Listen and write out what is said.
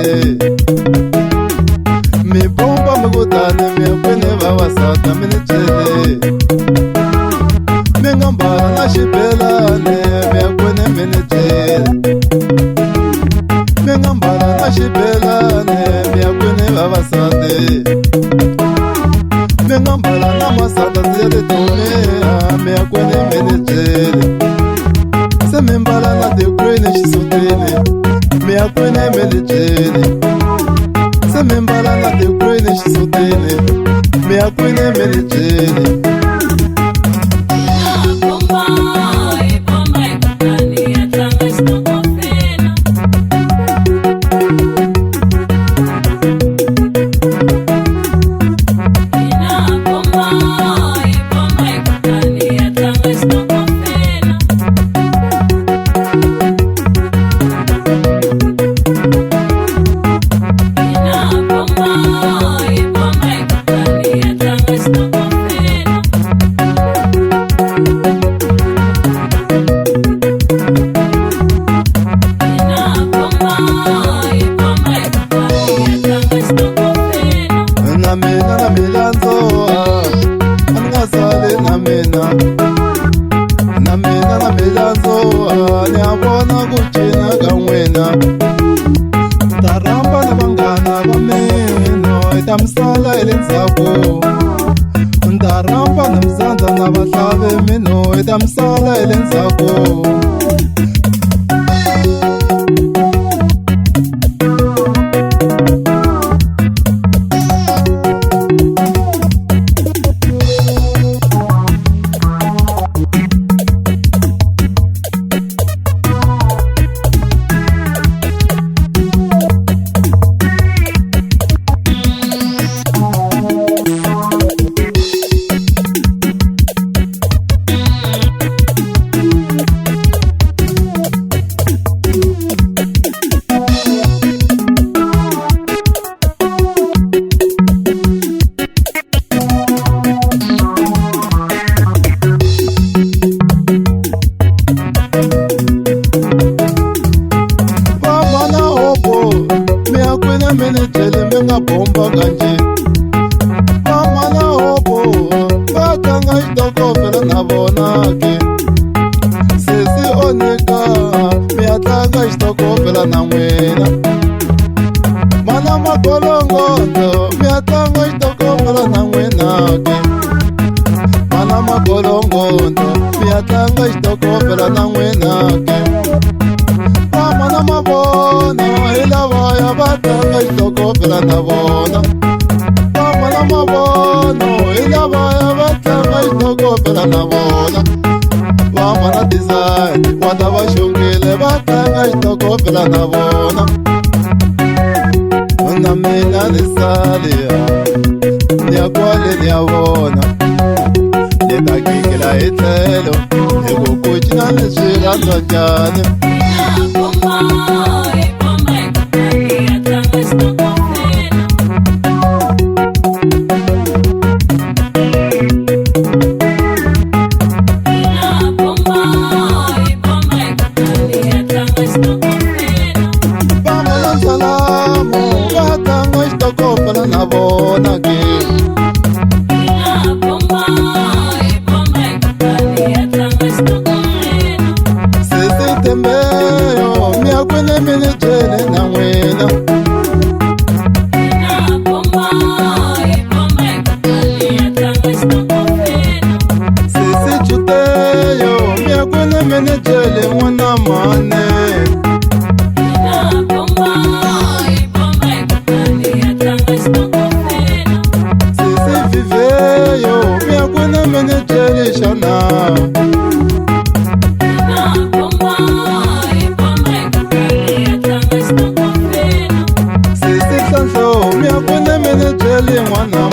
menejele mibomba mikutane mikwene vavasata menejele mingambala na xibelane mikwene menejele mingambala na xibelane mikwene vavasati mingambala na masata ziyaletomea mikwene menejele se mimbala na dekwene xisutini mikwene menejele se mimbala na dekwene xisutini mikwene menejele Tamsala elenzako ndaramba namzanda nabahlave mino tamsala elenzako menejele menga bomba kanje mama na hopo batanga itokopela na bonake sesi oneka miatanga itokopela na mwena mana makolongondo miatanga itokopela na mwenake mana makolongondo miatanga itokopela na mwenake mama na mabona ilavaya batanga itokopela na bona mama na mabono ilavaya batanga itokopela na bona mama na design wata vashongile batanga itokopela na bona na mina nisalia niakwale niavona nikakikila itlelo nikukuchina niswiranzwa njani na bona ke sese tembeyo miakwene menejele na mwena sese chuteyo miakwene menejele mwana mane menejele shana sisi sanso miakwene menejele mwana